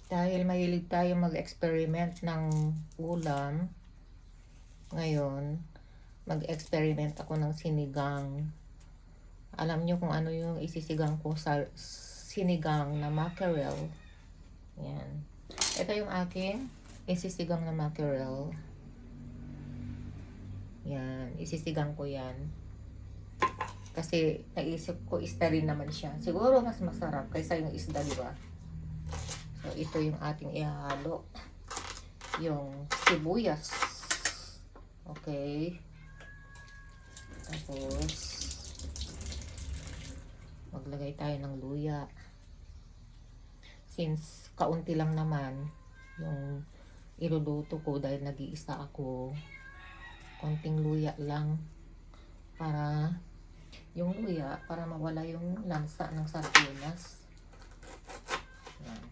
Dahil mahilig tayo mag-experiment ng ulam, ngayon, mag-experiment ako ng sinigang. Alam nyo kung ano yung isisigang ko sa sinigang na mackerel. Yan. Ito yung aking isisigang na mackerel. Yan. Isisigang ko yan. Kasi naisip ko isda rin naman siya. Siguro mas masarap kaysa yung isda, di ba? So, ito yung ating ihahalo. Yung sibuyas. Okay. Tapos, maglagay tayo ng luya. Since kaunti lang naman yung iluluto ko dahil nag-iisa ako, konting luya lang para yung luya para mawala yung lansa ng sardinas. Yan.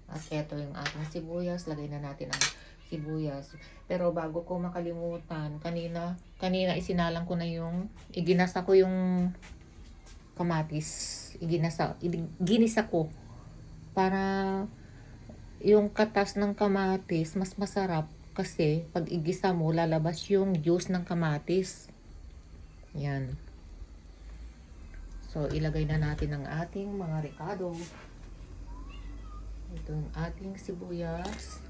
At ito yung ating sibuyas. Lagay na natin ang sibuyas. Pero bago ko makalimutan, kanina isinalang ko na yung, iginasa ko yung kamatis. Ginisa ko para yung katas ng kamatis mas masarap kasi pag igisa mo lalabas yung juice ng kamatis. Yan. So ilagay na natin ang ating mga rekado. Ito yung ating sibuyas.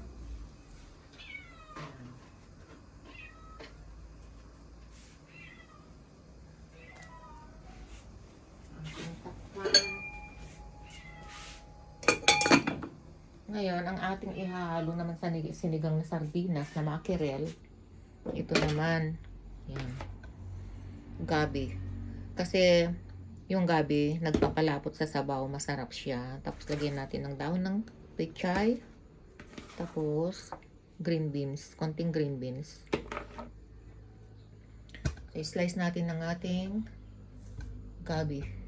Ngayon, ang ating ihahalo naman sa sinigang na sardinas na mackerel, ito naman, yan, gabi. Kasi, yung gabi, nagpapalapot sa sabaw, masarap siya. Tapos, lagyan natin ng dahon ng pechay. Tapos, green beans, konting green beans. So, slice natin ng ating gabi.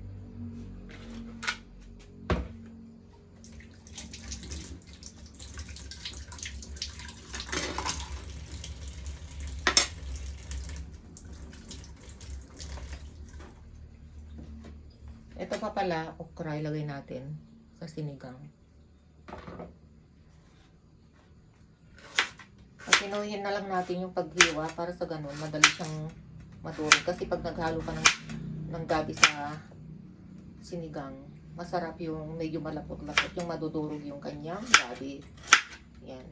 Ito pa pala, okra, ilagay natin sa sinigang. Pinuhin na lang natin yung paghiwa para sa ganun, madali siyang maturog. Kasi pag naghalo ka ng gabi sa sinigang, masarap yung medyo malapot-lapot, yung madudurog yung kanyang gabi. Yan.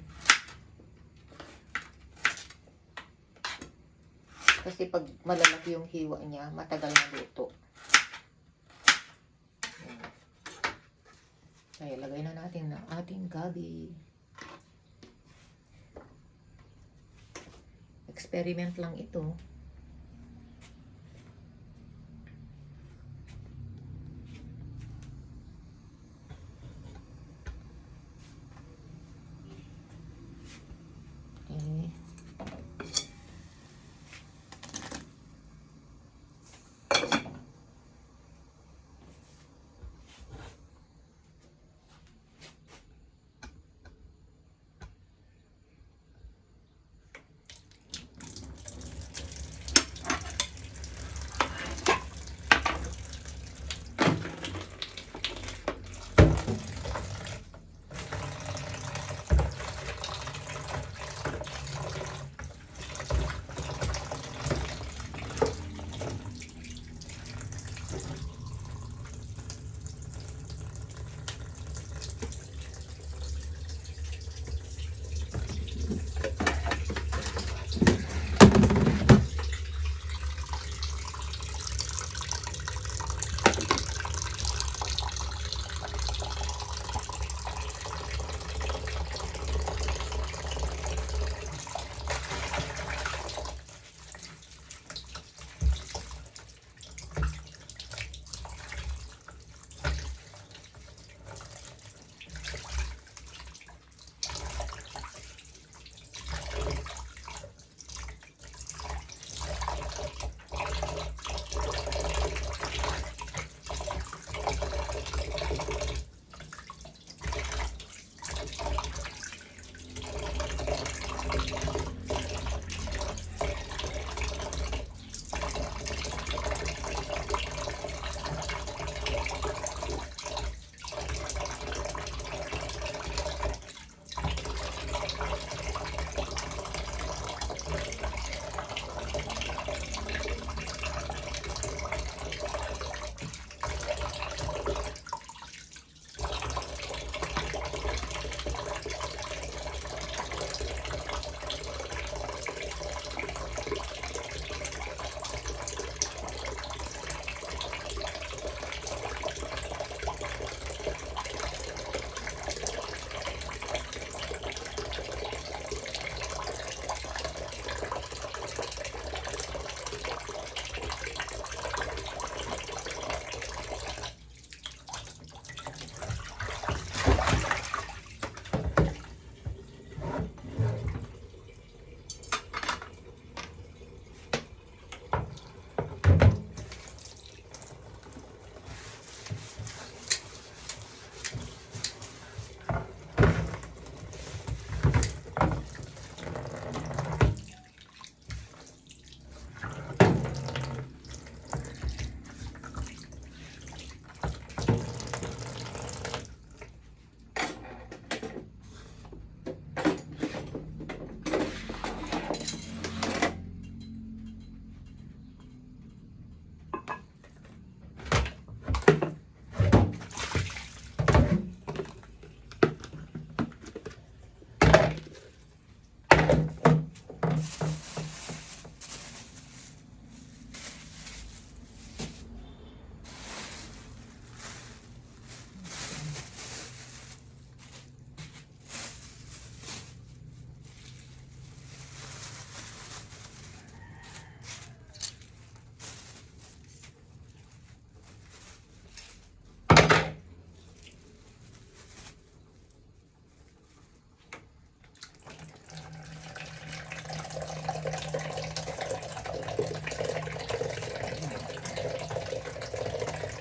Kasi pag malalaki yung hiwa niya, matagal na luto. Kaya lagay na natin ng ating gabi. Experiment lang ito. Okay.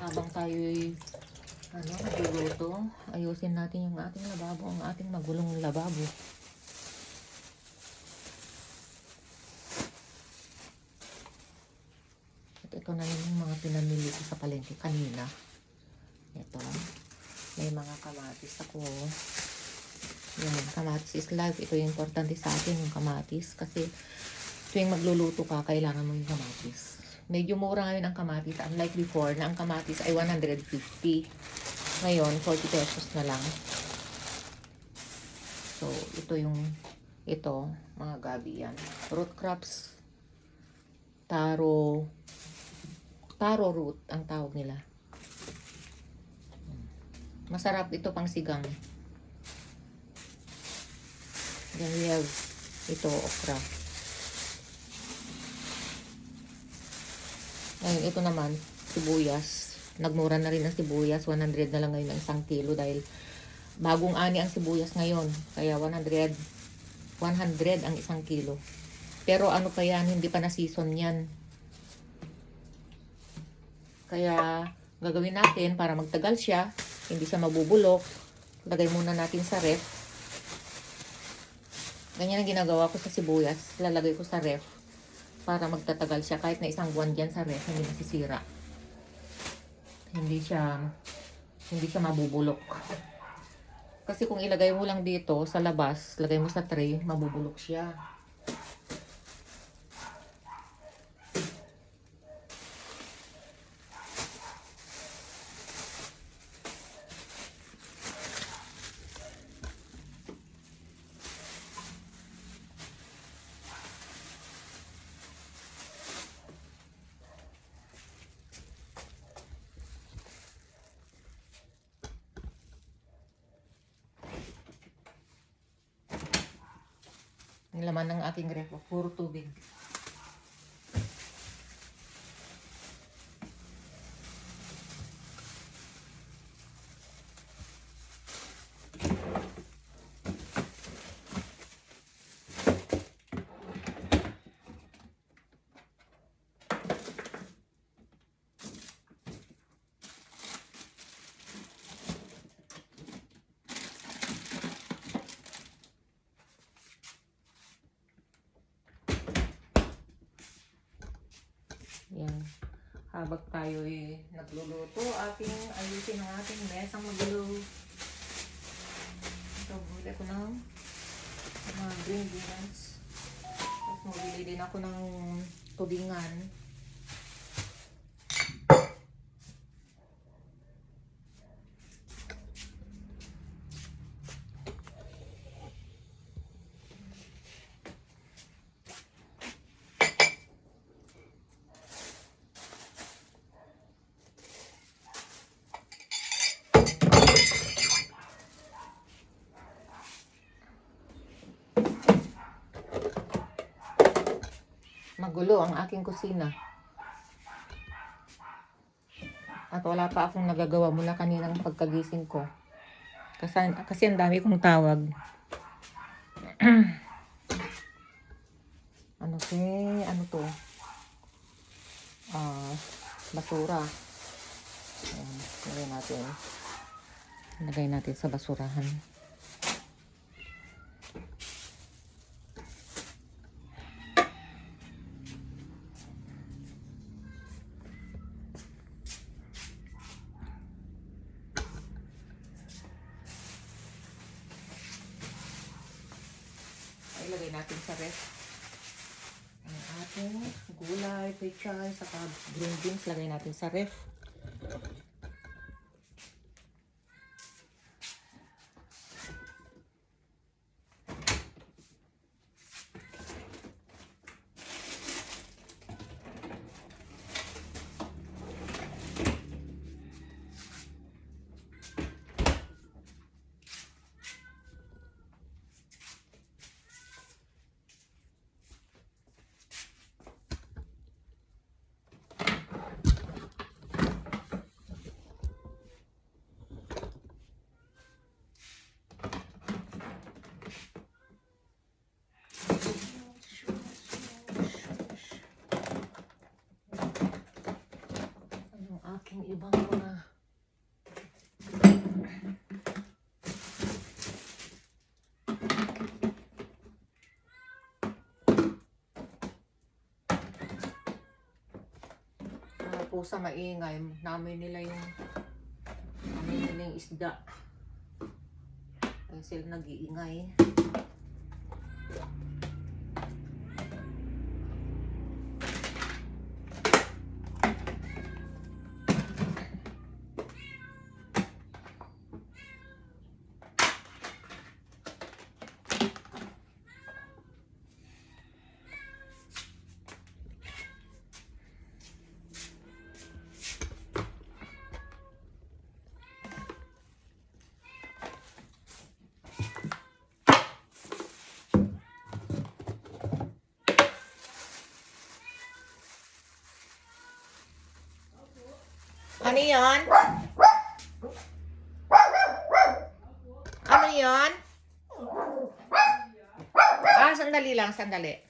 habang tayo'y nagluluto, ayusin natin yung ating lababo, ang ating magulong lababo. At ito na yung mga pinamili ko sa palengke kanina. Ito, may mga kamatis ako. Yan, kamatis is life. Ito yung importante sa atin, yung kamatis. Kasi tuwing magluluto ka, kailangan mo yung kamatis. Medyo mura ngayon ang kamatis. Unlike before, na ang kamatis ay 150. Ngayon, 40 pesos na lang. So, ito, mga gabi yan. Root crops. Taro root ang tawag nila. Masarap ito pang sigang. Then we have ito, okra. Ngayon, ito naman, sibuyas. Nagmura na rin ang sibuyas. 100 na lang ngayon ang 1 kilo dahil bagong ani ang sibuyas ngayon. Kaya 100 ang 1 kilo. Pero ano pa yan, hindi pa na season yan. Kaya gagawin natin para magtagal siya, hindi siya mabubulok. Lagay muna natin sa ref. Ganyan ang ginagawa ko sa sibuyas. Lalagay ko sa ref para magtatagal siya. Kahit na 1 buwan dyan sa ref, hindi masisira. Hindi siya mabubulok. Kasi kung ilagay mo lang dito sa labas, lagay mo sa tray, mabubulok siya. Ang laman ng aking ref, puro tubig. Yan. Habang tayo'y nagluluto, ayusin ang ating mesang magulo. Ito, buli ko ng mga green beans. Tapos mabili din ako ng tudingan. Magulo ang aking kusina. At wala pa akong nagagawa mula kaninang pagkagising ko. Kasi ang dami kong tawag. Ano to? Basura. Lagay natin sa basurahan. Ilagay natin sa ref ang ating gulay, pechay, saka green beans. Lagay natin sa ref. Mga pusa maingay. Namin nila yung isda. Kaya sila nag-iingay. Ano yun? Ano yun? Sandali lang, sandali.